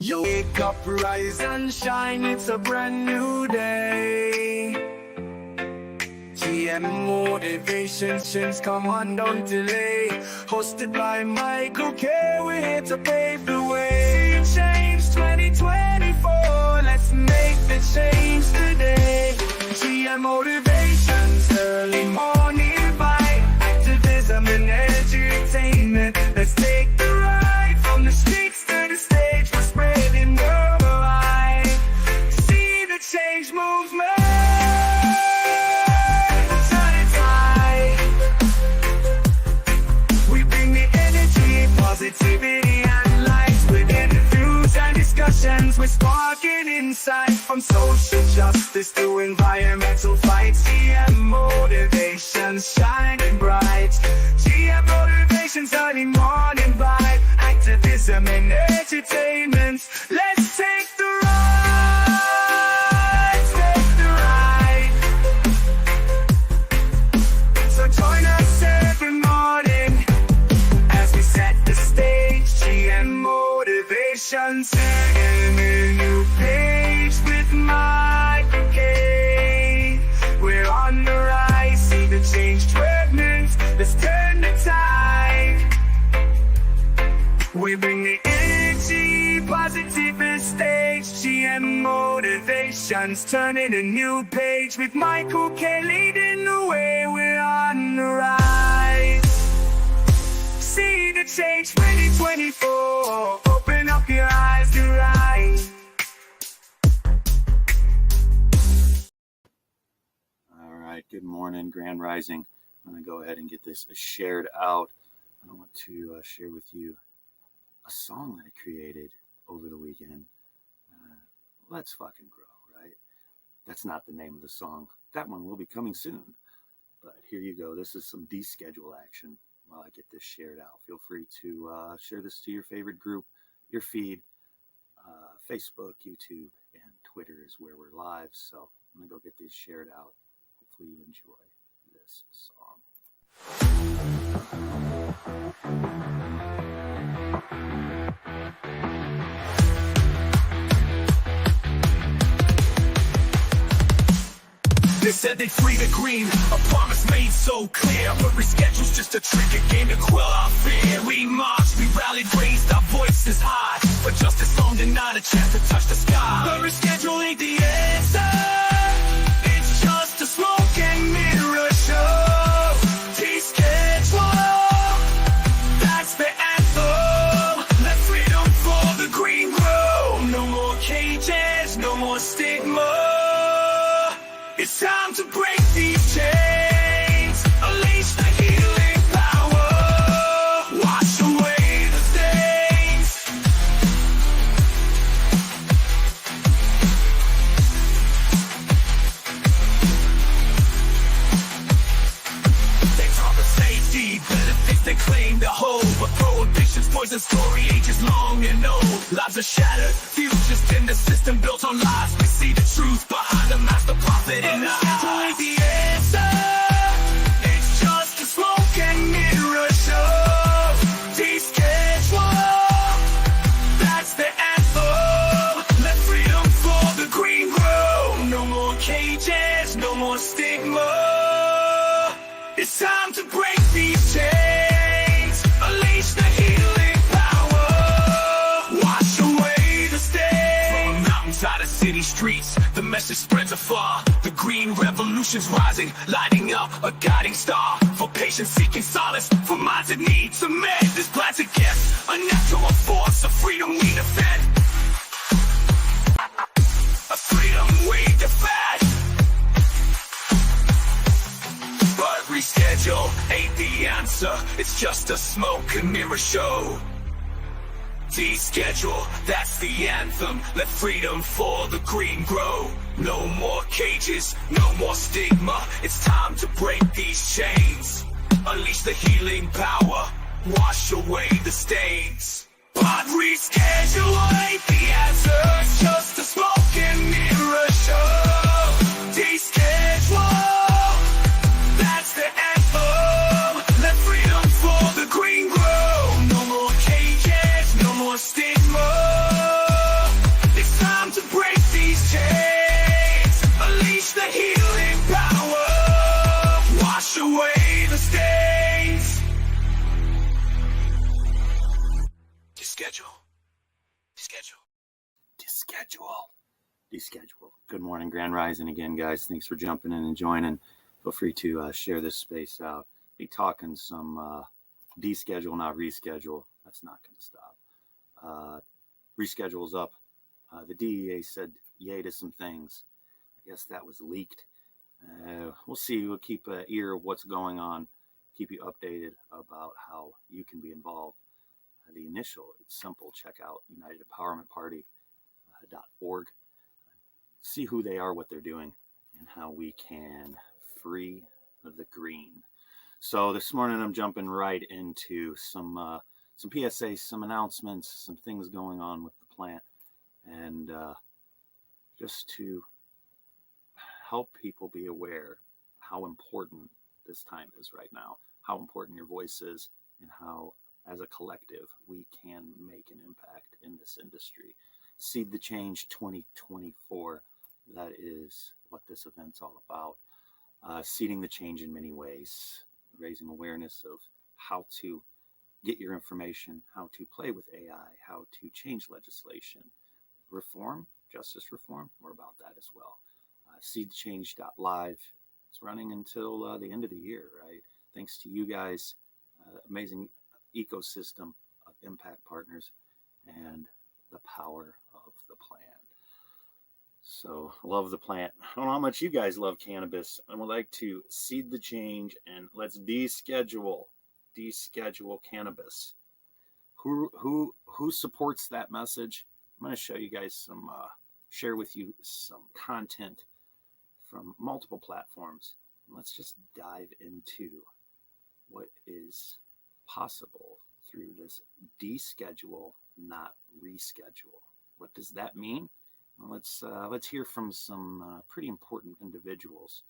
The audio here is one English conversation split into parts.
You wake up, rise and shine, it's a brand new day. GM Motivations, come on, don't delay. Hosted by Michael K, we're here to pave the way. See change 2024, let's make the change today. GM Motivations, early morning bite, activism and edutainment. Let's take the ride from the streets to the stage. We're spreading worldwide. See the change movement. Turn it tide. We bring the energy, positivity, and light with interviews and discussions. We're sparking insight from social justice to environmental fights. GM Motivations, shining bright. GM Motivations, early morning bite, activism and entertainment. Let's take the ride, take the ride. So join us every morning as we set the stage. GM Motivations, turning a new page with Michael K. We're on the rise, see the change treadmills. Let's turn the tide. We bring the energy, positive stage. GM Motivations, turning a new page with Michael K leading the way. We're on the rise. See the change 2024. Open up your eyes to rise. All right, good morning, Grand Rising. I'm going to go ahead and get this shared out. I want to share with you a song that I created over the weekend. Let's fucking grow, right? That's not the name of the song. That one will be coming soon. But here you go. This is some deschedule action while I get this shared out. Feel free to share this to your favorite group, your feed. Facebook, YouTube, and Twitter is where we're live. So I'm going to go get these shared out. Hopefully you enjoy this song. They said they'd free the green, a promise made so clear. But reschedule's just a trick, a game to quell our fear. We marched, we rallied, raised our voices high, but justice don't deny a chance to touch the sky. But reschedule ain't the answer, it's just a smoke and mirror show. Deschedule, that's the anthem. Let freedom for the green grow. No more cages, no more stigma. It's time to break these chains, unleash the healing power, wash away the stains. They talk of safety, benefits they claim to hold, but prohibition's poison story ages long and old. Lives are shattered, futures in the system built on lies. We see the truth behind the master prophet in the eye. The answer, it's just a smoke and mirror show. Deschedule, that's the anthem. Let freedom for the green grow. No more cages, no more stigma. It's time to break these chains, unleash the healing power, wash away the stains. From mountainside to city streets, the message spreads afar. The green revolution's rising, lighting up a guiding star. For patients seeking solace, for minds that need to mend. This planted gift, a natural force of freedom we defend. A freedom we defend. But reschedule ain't the answer, it's just a smoke and mirror show. Deschedule, that's the anthem. Let freedom for the green grow. No more cages, no more stigma. It's time to break these chains. Unleash the healing power, wash away the stains. But reschedule ain't the answer, it's just a smoke and mirror show. Deschedule, that's the anthem. Let freedom for the green grow. No more cages, no more stigma. Deschedule. Good morning, Grand Rising again, guys. Thanks for jumping in and joining. Feel free to share this space out. Be talking some deschedule, not reschedule. That's not going to stop. Reschedule's up. The DEA said yay to some things. I guess that was leaked. We'll see. We'll keep an ear of what's going on. Keep you updated about how you can be involved. The initial, it's simple. Check out UnitedEmpowermentParty.org. See who they are, what they're doing, and how we can free the green. So this morning I'm jumping right into some PSAs, some announcements, some things going on with the plant, and just to help people be aware how important this time is right now, how important your voice is, and how, as a collective, we can make an impact in this industry. Seed the Change 2024. That is what this event's all about. Seeding the change in many ways, raising awareness of how to get your information, how to play with AI, how to change legislation, reform, justice reform. We're about that as well. Seedchange.live. It's running until the end of the year, right? Thanks to you guys, amazing ecosystem of impact partners, and the power of the plant. So, love the plant. I don't know how much you guys love cannabis. I would like to seed the change and let's deschedule cannabis. Who supports that message? I'm going to show you guys some, share with you some content from multiple platforms. Let's just dive into what is possible through this deschedule, not reschedule. What does that mean? Well, let's hear from some pretty important individuals.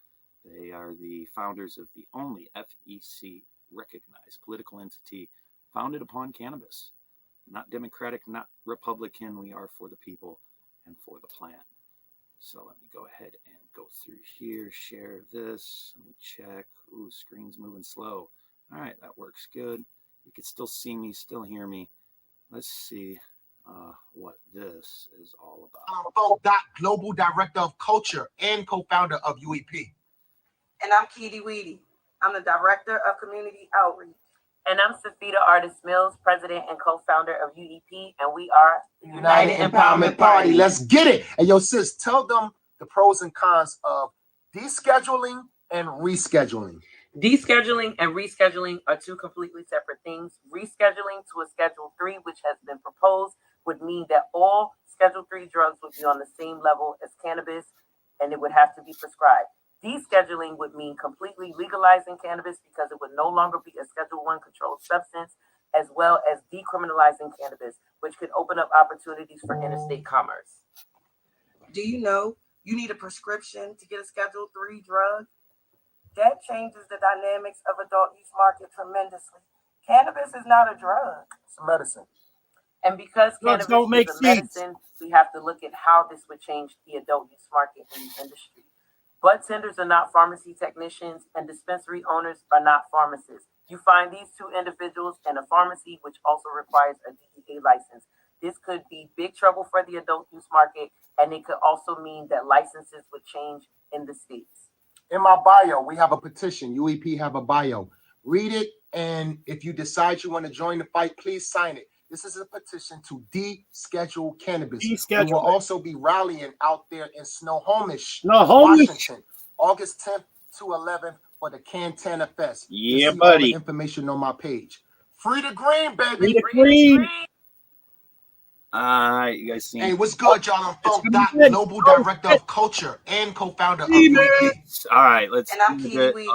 They are the founders of the only FEC recognized political entity founded upon cannabis. Not Democratic, not Republican. We are for the people and for the plant. So let me go ahead and go through here, share this. Let me check. Ooh, screen's moving slow. All right, that works good. You can still see me, still hear me. Let's see what this is all about. I'm Bo Dot, Global Director of Culture and co-founder of UEP. And I'm Keedy Weedy. I'm the Director of Community Outreach. And I'm Safita Artis Mills, President and co-founder of UEP, and we are the United Empowerment Party. Let's get it. And yo, sis, tell them the pros and cons of descheduling and rescheduling. Descheduling and rescheduling are two completely separate things. Rescheduling to a Schedule 3, which has been proposed, would mean that all Schedule 3 drugs would be on the same level as cannabis, and it would have to be prescribed. Descheduling would mean completely legalizing cannabis because it would no longer be a Schedule 1 controlled substance, as well as decriminalizing cannabis, which could open up opportunities for interstate commerce. Do you know you need a prescription to get a Schedule 3 drug? That changes the dynamics of adult use market tremendously. Cannabis is not a drug. It's a medicine. And because cannabis is a medicine, we have to look at how this would change the adult use market in the industry. Bud tenders are not pharmacy technicians, and dispensary owners are not pharmacists. You find these two individuals in a pharmacy, which also requires a DEA license. This could be big trouble for the adult use market, and it could also mean that licenses would change in the states. In my bio, we have a petition. UEP have a bio. Read it, and if you decide you want to join the fight, please sign it. This is a petition to deschedule cannabis. We will also be rallying out there in Snohomish, Washington, August 10th to 11th for the Cantana Fest. Yeah, see buddy. All the information on my page. Free the green, baby. Free the green. You guys see? Hey, what's good, y'all? I'm Funk Dot, Global Director of Culture and co-founder of UEP. All right, let's. And I'm Keedy Weedy.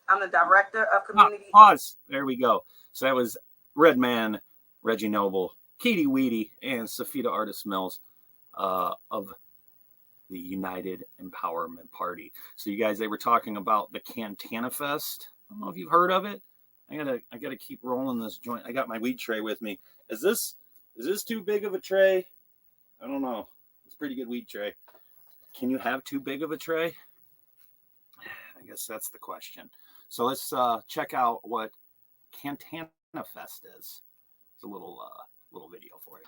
I'm the Director of Community. Pause. There we go. So that was Redman, Reggie Noble, Keedy Weedy, and Safita Artis Mills of the United Empowerment Party. So you guys, they were talking about the Cantana Fest. I don't know if you've heard of it. I gotta keep rolling this joint. I got my weed tray with me. Is this too big of a tray? I don't know. It's a pretty good weed tray. Can you have too big of a tray? I guess that's the question. So let's check out what Cantana Fest is. It's a little little video for you.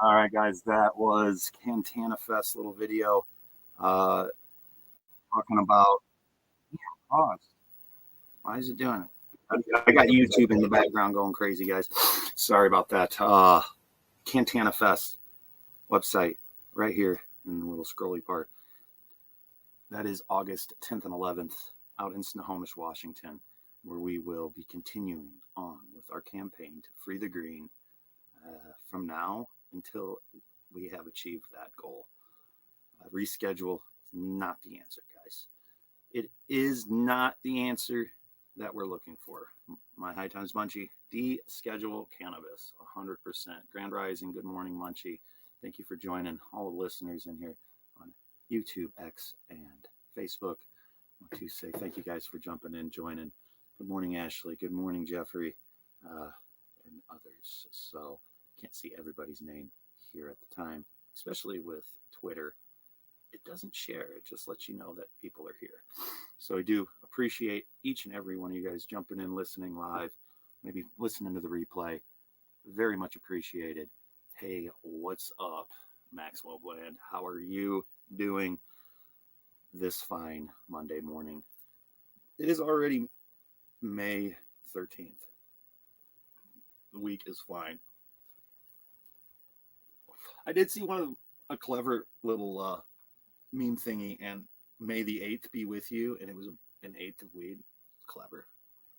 All right, guys, that was Cantana Fest little video talking about pause. Why is it doing it? I got YouTube in the background going crazy, guys. Sorry about that. Cantana Fest website right here in the little scrolly part. That is August 10th and 11th out in Snohomish, Washington, where we will be continuing on with our campaign to free the green from now until we have achieved that goal. Reschedule is not the answer, guys. It is not the answer that we're looking for. My High Times Munchie, deschedule cannabis, 100%. Grand Rising, good morning, Munchie. Thank you for joining all the listeners in here on YouTube, X, and Facebook. I want to say thank you guys for jumping in, joining. Good morning, Ashley. Good morning, Jeffrey, and others. So can't see everybody's name here at the time, especially with Twitter. It doesn't share. It just lets you know that people are here. So I do appreciate each and every one of you guys jumping in, listening live, maybe listening to the replay. Very much appreciated. Hey, what's up, Maxwell Bland? How are you doing this fine Monday morning? It is already May 13th. The week is flying. I did see a clever little meme thingy, and may the 8th be with you, and it was an 8th of weed. Clever.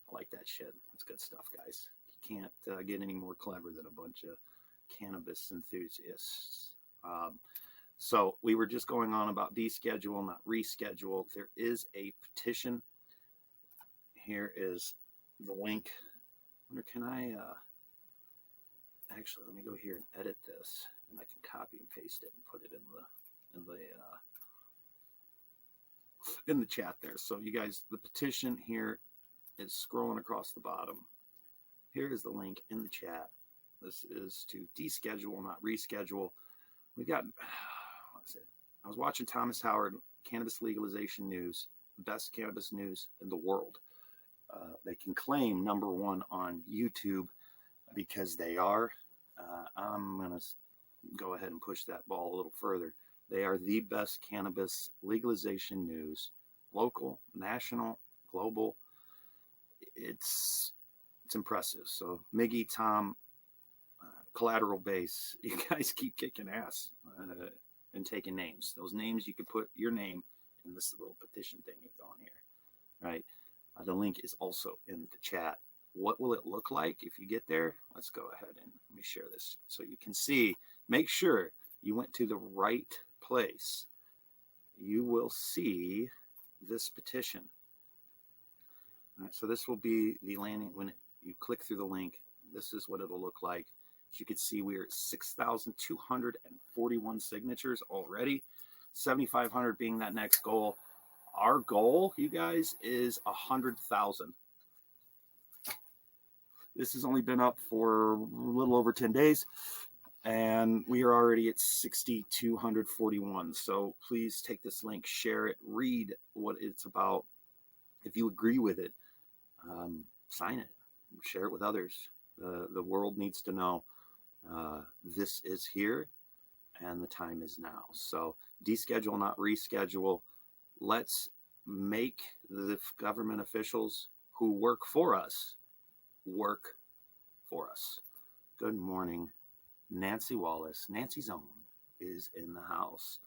I like that shit. That's good stuff, guys. You can't get any more clever than a bunch of cannabis enthusiasts. So we were just going on about deschedule, not reschedule. There is a petition. Here is the link. I wonder, can I actually, let me go here and edit this, and I can copy and paste it and put it in the chat there. So you guys, the petition here is scrolling across the bottom. Here is the link in the chat. This is to deschedule, not reschedule. We got, what is it? I was watching Thomas Howard, cannabis legalization news, best cannabis news in the world. They can claim #1 on YouTube because they are. I'm going to go ahead and push that ball a little further. They are the best cannabis legalization news, local, national, global. It's impressive. So Miggy, Tom, Collateral Base, you guys keep kicking ass and taking names. Those names, you could put your name in this little petition thing on here, right? The link is also in the chat. What will it look like if you get there? Let's go ahead and let me share this so you can see. Make sure you went to the right place. You will see this petition. All right, so this will be the landing. When you click through the link, this is what it'll look like. As you can see, we are at 6,241 signatures already, 7,500 being that next goal. Our goal, you guys, is 100,000. This has only been up for a little over 10 days, and we are already at 6,241. So please take this link, share it, read what it's about. If you agree with it, sign it, share it with others. The world needs to know this is here and the time is now. So deschedule, not reschedule. Let's make the government officials who work for us work for us. Good morning, Nancy Wallace. Nancy's Own is in the house.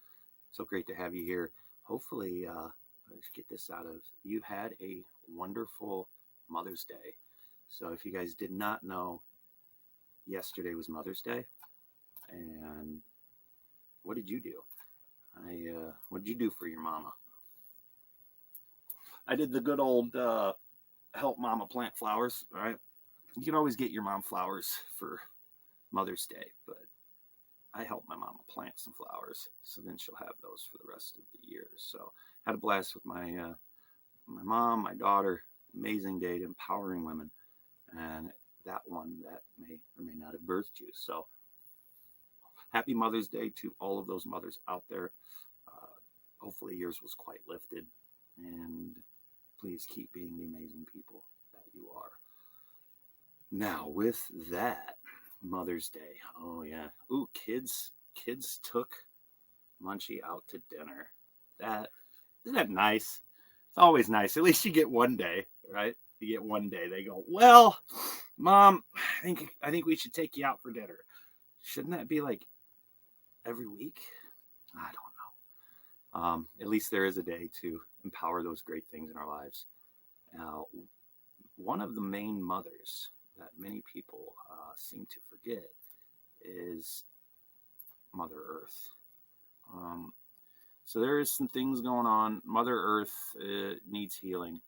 So great to have you here. Hopefully, let's get this out of you. Had a wonderful Mother's Day. So if you guys did not know, yesterday was Mother's Day. And what did you do? What did you do for your mama? I did the good old help mama plant flowers, right? You can always get your mom flowers for Mother's Day, but I helped my mama plant some flowers, so then she'll have those for the rest of the year. So had a blast with my my mom, my daughter. Amazing day to empowering women, and that one that may or may not have birthed you. So happy Mother's Day to all of those mothers out there. Hopefully yours was quite lifted, and please keep being the amazing people that you are. Now, with that, Mother's Day. Oh, yeah. Ooh, kids took Munchie out to dinner. Isn't that nice? It's always nice. At least you get one day, right? You get one day. They go, well, Mom, I think we should take you out for dinner. Shouldn't that be like every week? I don't know. At least there is a day to empower those great things in our lives. Now, one of the main mothers that many people seem to forget is Mother Earth. So there is some things going on. Mother Earth needs healing.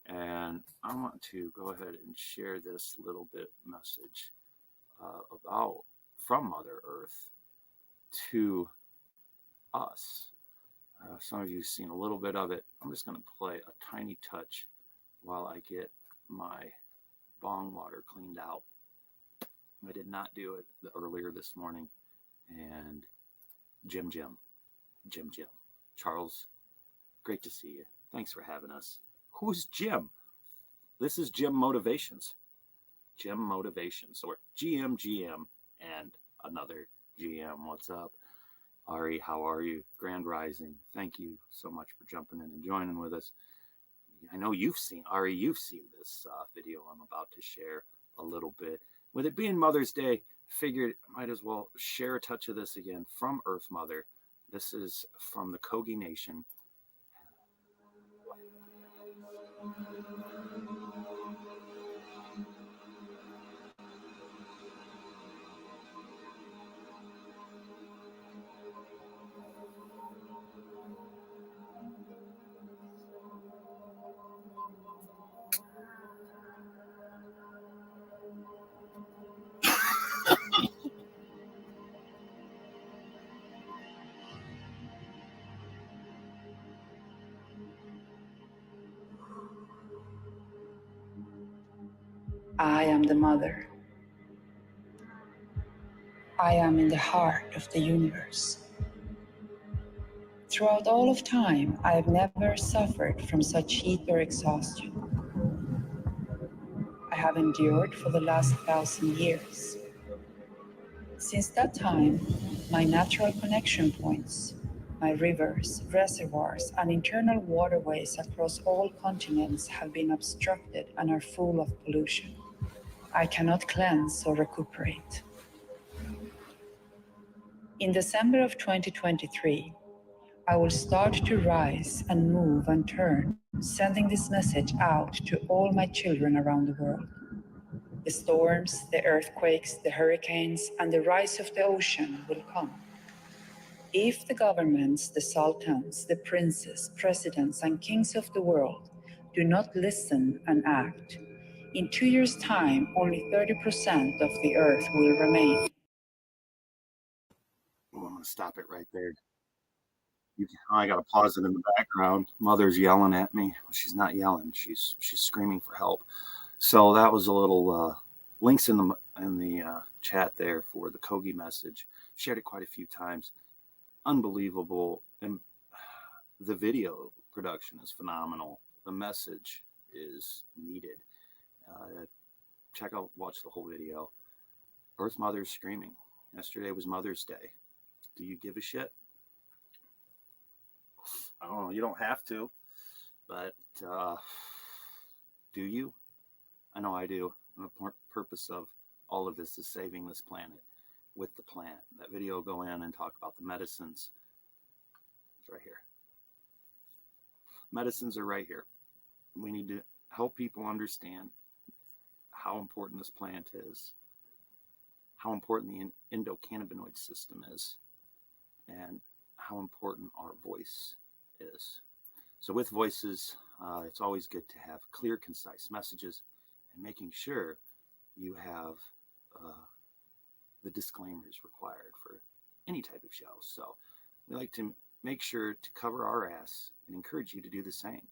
And I want to go ahead and share this little bit message from Mother Earth to us. Some of you have seen a little bit of it. I'm just going to play a tiny touch while I get my bong water cleaned out. I did not do it earlier this morning. And Jim, Charles, great to see you. Thanks for having us. Who's Jim? This is Jim Motivations. Jim Motivations. So we're GM, and another GM. What's up? Ari, how are you? Grand Rising. Thank you so much for jumping in and joining with us. I know you've seen this video I'm about to share a little bit. With it being Mother's Day, figured I might as well share a touch of this again from Earth Mother. This is from the Kogi Nation. I am the mother. I am in the heart of the universe. Throughout all of time, I have never suffered from such heat or exhaustion. I have endured for the last 1,000 years. Since that time, my natural connection points, my rivers, reservoirs, and internal waterways across all continents have been obstructed and are full of pollution. I cannot cleanse or recuperate. In December of 2023, I will start to rise and move and turn, sending this message out to all my children around the world. The storms, the earthquakes, the hurricanes, and the rise of the ocean will come. If the governments, the sultans, the princes, presidents, and kings of the world do not listen and act, In 2 years' time, only 30% of the Earth will remain. Oh, I'm going to stop it right there. I got to pause it in the background. Mother's yelling at me. She's not yelling. She's screaming for help. So that was a little links in the chat there for the Kogi message. Shared it quite a few times. Unbelievable. And the video production is phenomenal. The message is needed. Watch the whole video. Earth Mother's screaming. Yesterday was Mother's Day. Do you give a shit? I don't know. You don't have to, but do you? I know I do. And the purpose of all of this is saving this planet with the plant. That video will go in and talk about the medicines. It's right here. Medicines are right here. We need to help people understand how important this plant is, how important the endocannabinoid system is, and how important our voice is. So with voices, it's always good to have clear, concise messages and making sure you have the disclaimers required for any type of show. So we like to make sure to cover our ass and encourage you to do the same.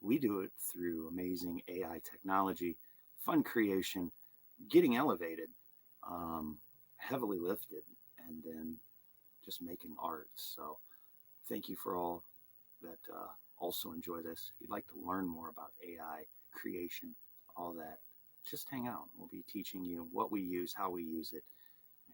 We do it through amazing AI technology, fun creation, getting elevated, heavily lifted, and then just making art. So thank you for all that also enjoy this. If you'd like to learn more about AI creation, all that, just hang out. We'll be teaching you what we use, how we use it,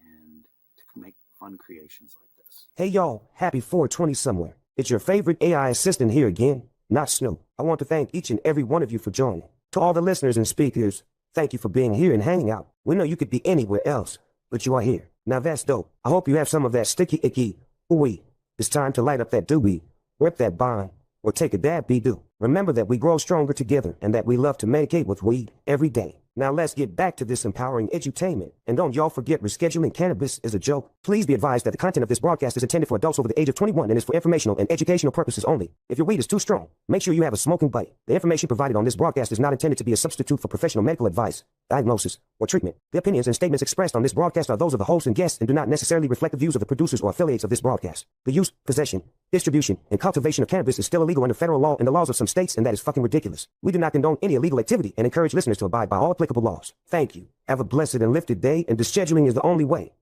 and to make fun creations like this. Hey y'all, happy 420 somewhere. It's your favorite AI assistant here again, not Snoop. I want to thank each and every one of you for joining. To all the listeners and speakers, thank you for being here and hanging out. We know you could be anywhere else, but you are here. Now that's dope. I hope you have some of that sticky icky ooey. It's time to light up that doobie, rip that bond, or take a dab be-do. Remember that we grow stronger together and that we love to medicate with weed every day. Now let's get back to this empowering edutainment. And don't y'all forget, rescheduling cannabis is a joke. Please be advised that the content of this broadcast is intended for adults over the age of 21 and is for informational and educational purposes only. If your weed is too strong, make sure you have a smoking buddy. The information provided on this broadcast is not intended to be a substitute for professional medical advice, diagnosis, or treatment. The opinions and statements expressed on this broadcast are those of the host and guests and do not necessarily reflect the views of the producers or affiliates of this broadcast. The use, possession, distribution, and cultivation of cannabis is still illegal under federal law and the laws of some states, and that is fucking ridiculous. We do not condone any illegal activity and encourage listeners to abide by all applicable laws. Thank you. Have a blessed and lifted day, and descheduling is the only way.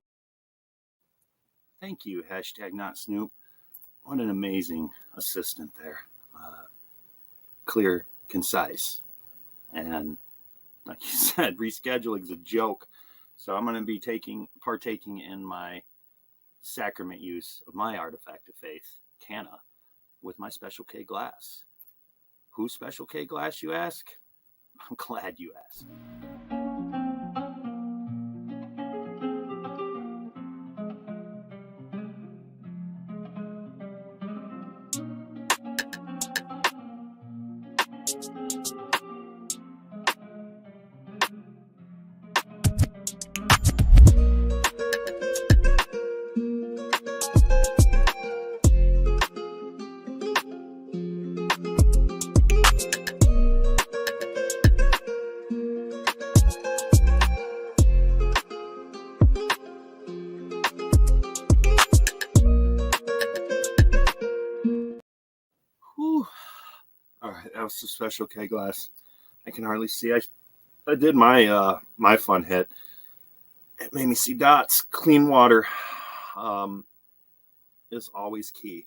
Thank you, hashtag not Snoop. What an amazing assistant there. Clear, concise, and like you said, rescheduling is a joke. So I'm going to be partaking in my sacrament use of my artifact of faith, Canna, with my Special K glass. Who's Special K glass, you ask? I'm glad you asked. That was a Special K glass. I can hardly see. I did my my fun hit. It made me see dots. Clean water is always key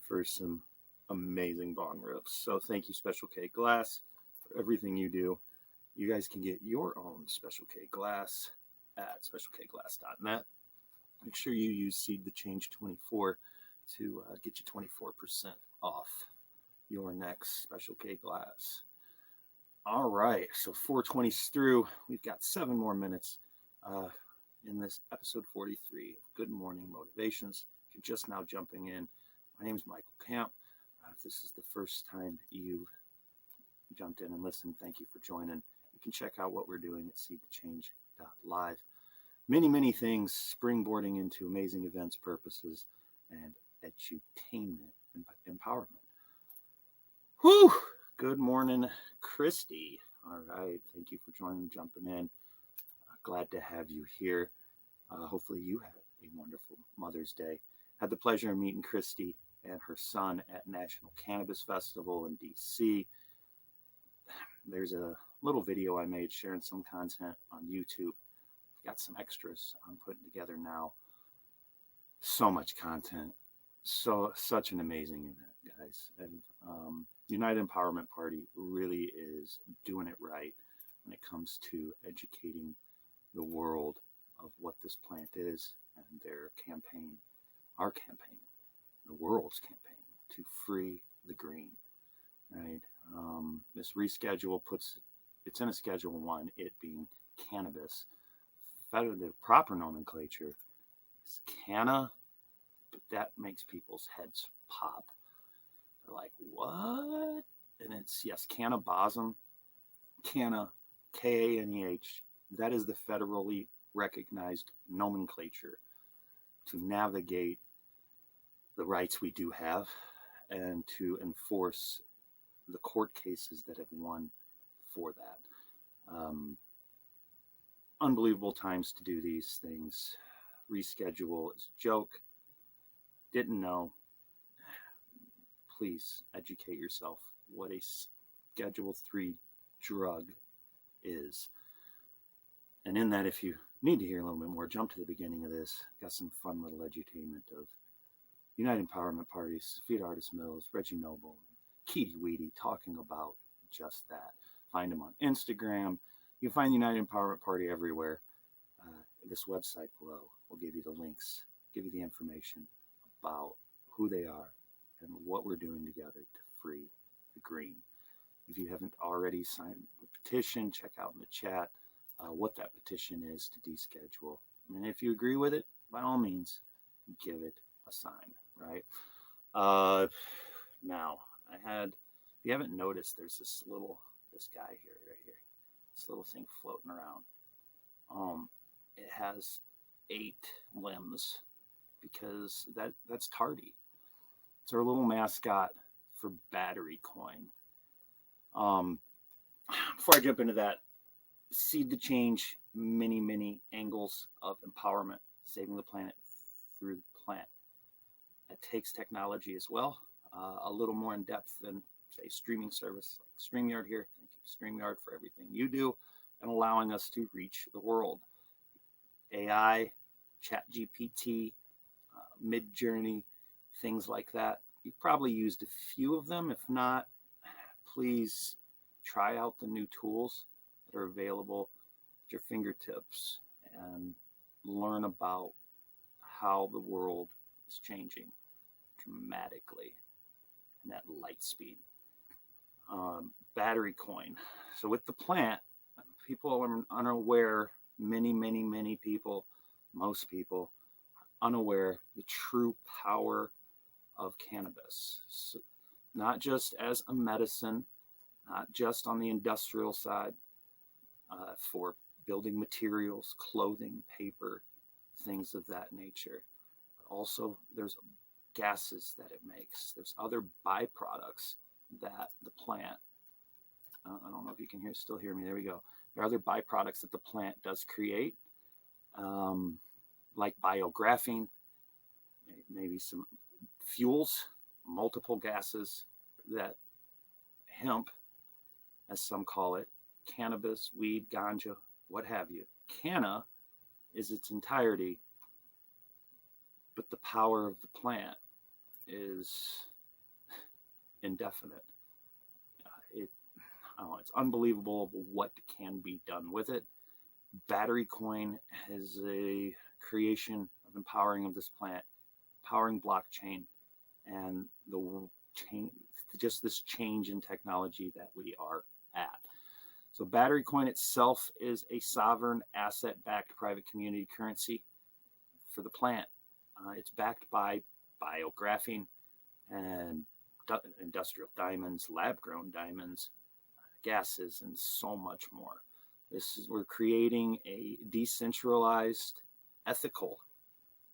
for some amazing bong rips. So thank you, Special K glass, for everything you do. You guys can get your own Special K glass at specialkglass.net. Make sure you use Seed the Change 24 to get you 24% off your next Special K glass. All right, so 420's through. We've got 7 more minutes in this episode 43 of Good Morning Motivations. If you're just now jumping in, my name is Michael Camp. If this is the first time you've jumped in and listened, thank you for joining. You can check out what we're doing at seedthechange.live. Many things springboarding into amazing events, purposes, and edutainment and empowerment. Whew! Good morning, Christy. All right. Thank you for joining, jumping in. Glad to have you here. Hopefully you had a wonderful Mother's Day. Had the pleasure of meeting Christy and her son at National Cannabis Festival in DC. There's a little video I made sharing some content on YouTube. Got some extras I'm putting together now. So much content. Such an amazing event, guys. And United Empowerment Party really is doing it right when it comes to educating the world of what this plant is, and their campaign, our campaign, the world's campaign to free the green, right? This reschedule it's in a Schedule 1, it being cannabis. The proper nomenclature is canna, but that makes people's heads pop. They're like, what? And it's, yes, cannabism, canna, K-A-N-E-H. That is the federally recognized nomenclature to navigate the rights we do have and to enforce the court cases that have won for that. Unbelievable times to do these things. Reschedule is a joke. Didn't know. Please educate yourself what a Schedule 3 drug is. And in that, if you need to hear a little bit more, jump to the beginning of this. Got some fun little edutainment of United Empowerment Party, Sophia Artis Mills, Reggie Noble, Keedy Weedy talking about just that. Find them on Instagram. You can find the United Empowerment Party everywhere. This website below will give you the links, give you the information about who they are and what we're doing together to free the green. If you haven't already signed the petition, check out in the chat what that petition is to deschedule. And if you agree with it, by all means, give it a sign, right? Now, if you haven't noticed, there's this guy here, right here, this little thing floating around. It has 8 limbs because that's Tardy. It's our little mascot for Battery Coin. Before I jump into that, Seed to Change, many angles of empowerment, saving the planet through the plant. It takes technology as well, a little more in depth than, say, streaming service like StreamYard here. Thank you, StreamYard, for everything you do and allowing us to reach the world. AI, ChatGPT, Midjourney, things like that. You've probably used a few of them. If not, please try out the new tools that are available at your fingertips and learn about how the world is changing dramatically and at light speed. Battery Coin. So with the plant, people are unaware, many people, most people are unaware the true power of cannabis. So not just as a medicine, not just on the industrial side, for building materials, clothing, paper, things of that nature. But also there's gases that it makes. There's other byproducts that the plant, I don't know if you can still hear me. There we go. There are other byproducts that the plant does create, like biographene, maybe some fuels, multiple gases that hemp, as some call it, cannabis, weed, ganja, what have you. Canna is its entirety, but the power of the plant is indefinite. It's unbelievable what can be done with it. Battery Coin is a creation of empowering of this plant, powering blockchain, and just this change in technology that we are at. So Battery Coin itself is a sovereign asset-backed private community currency for the plant. It's backed by biographene and industrial diamonds, lab-grown diamonds, gases, and so much more. We're creating a decentralized, ethical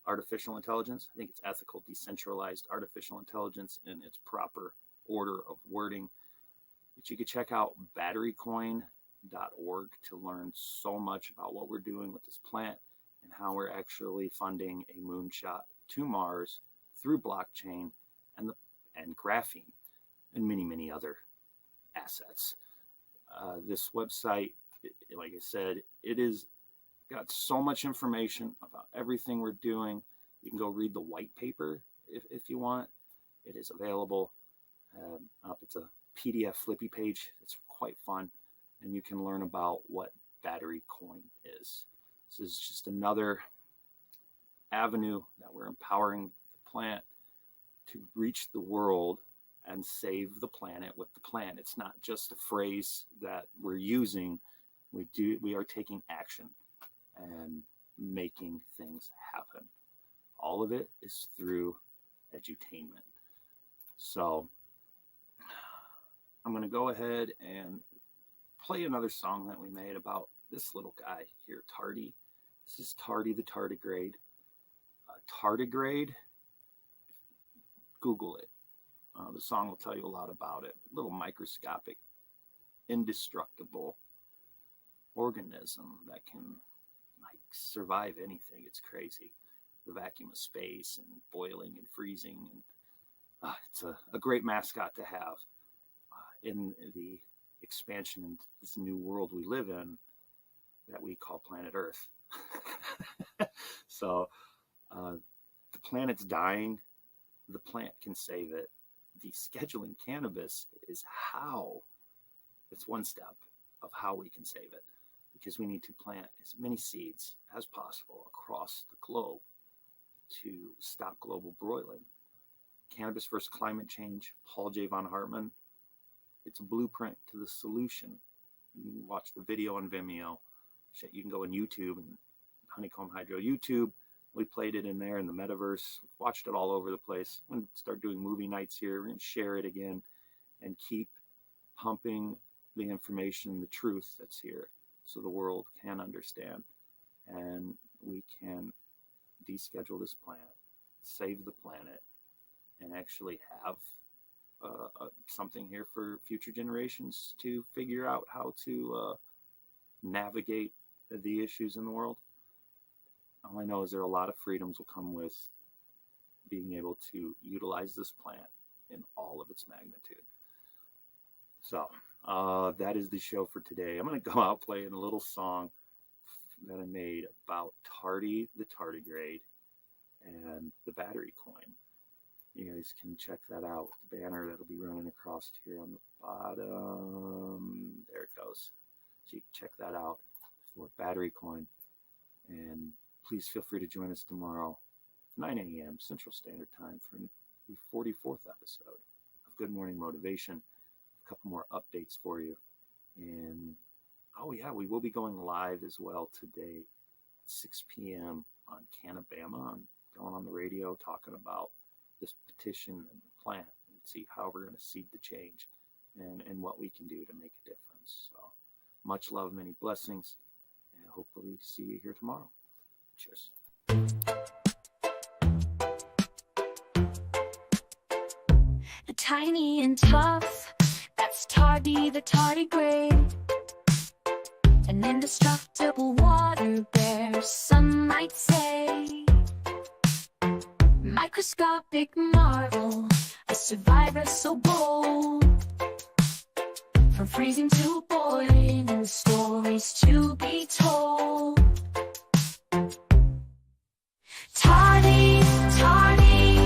artificial intelligence. I think it's ethical, decentralized artificial intelligence in its proper order of wording. But you could check out Battery Coin moonshot.org to learn so much about what we're doing with this plant and how we're actually funding a moonshot to Mars through blockchain and graphene and many other assets. This website, like I said, it is got so much information about everything we're doing. You can go read the white paper if you want. It is available. It's a PDF flippy page. It's quite fun, and you can learn about what Battery Coin is. This is just another avenue that we're empowering the plant to reach the world and save the planet with the plant. It's not just a phrase that we're using. We are taking action and making things happen. All of it is through edutainment. So I'm going to go ahead and play another song that we made about this little guy here, Tardy. This is Tardy the Tardigrade. Tardigrade, Google it. The song will tell you a lot about it. Little microscopic, indestructible organism that can survive anything. It's crazy. The vacuum of space and boiling and freezing. And it's a great mascot to have in the expansion into this new world we live in that we call planet Earth. So the planet's dying. The plant can save it. Descheduling cannabis is how. It's one step of how we can save it, because we need to plant as many seeds as possible across the globe to stop global broiling. Cannabis versus Climate Change, Paul J. von Hartmann. It's a blueprint to the solution. You can watch the video on Vimeo. You can go on YouTube and Honeycomb Hydro YouTube. We played it in there in the metaverse. Watched it all over the place. We're going to start doing movie nights here. We're going to share it again and keep pumping the information, the truth that's here, so the world can understand and we can deschedule this planet, save the planet, and actually have something here for future generations to figure out how to navigate the issues in the world. All I know is there are a lot of freedoms will come with being able to utilize this plant in all of its magnitude. So that is the show for today. I'm going to go out playing a little song that I made about Tardy the Tardigrade and the Battery Coin. You guys can check that out. The banner that'll be running across here on the bottom. There it goes. So you can check that out for Battery Coin. And please feel free to join us tomorrow, 9 a.m. Central Standard Time, for the 44th episode of Good Morning Motivation. A couple more updates for you. And, oh yeah, we will be going live as well today at 6 p.m. on Canabama. I'm going on the radio talking about this petition and the plant and see how we're going to seed the change and what we can do to make a difference. So much love, many blessings, and hopefully see you here tomorrow. Cheers. Tiny and tough, that's Tardy the Tardigrade. An indestructible water bear, some might say. Microscopic marvel, a survivor so bold. From freezing to boiling, and stories to be told. Tardy, tardy,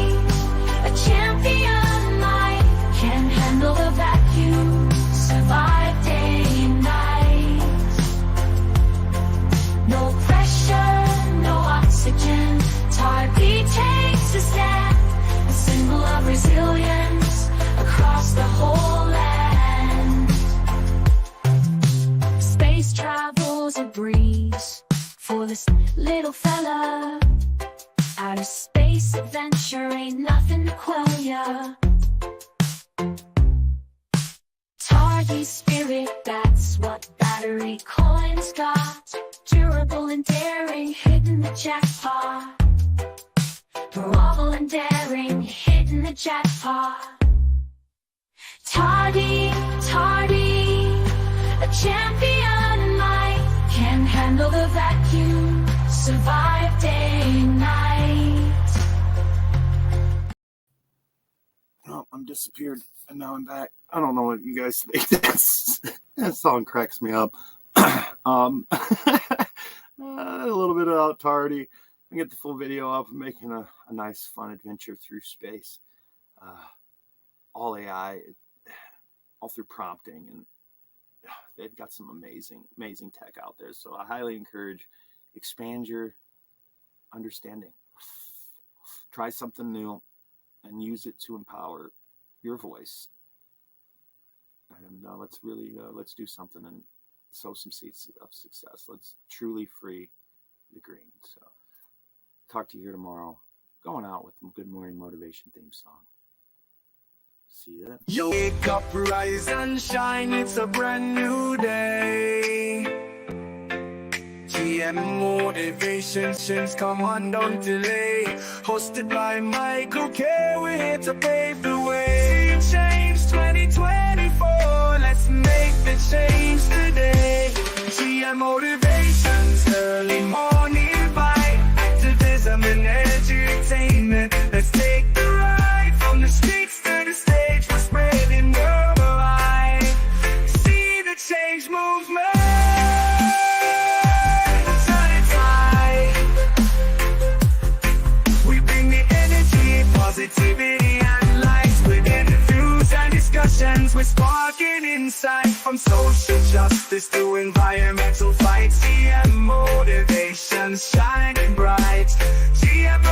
a champion might, can handle the vacuum, survive day and night. No pressure, no oxygen, Tardy takes a stand, a symbol of resilience across the whole land. Space travel's a breeze for this little fella. Outer space adventure ain't nothing to quell ya. Tardy spirit, that's what Battery Coin's got. Durable and daring, hitting the jackpot. Bravo and daring, hitting the jackpot. Tardy, tardy, a champion. survive day and night. Oh, I'm disappeared and now I'm back. I don't know what you guys think. That song cracks me up. A little bit out tardy. I get the full video up. I'm making a nice, fun adventure through space. All AI, all through prompting, and they've got some amazing tech out there. So I highly encourage, expand your understanding. Try something new and use it to empower your voice. And let's do something and sow some seeds of success. Let's truly free the green. So talk to you here tomorrow. Going out with a Good Morning Motivation theme song. See you then. Yo, wake up, rise and shine, it's a brand new day. GM Motivations, come on, don't delay. Hosted by Michael K, we're here to pave the way. Change 2024, let's make the change today. GM Motivations, early morning bite, activism and edutainment. Let's take the ride from the streets to the stage. We're spreading worldwide. See the change movement. Turn it tide. We bring the energy, positivity, and light with interviews and discussions. We're sparking insight from social justice to environmental fights. GM Motivations shining bright. GM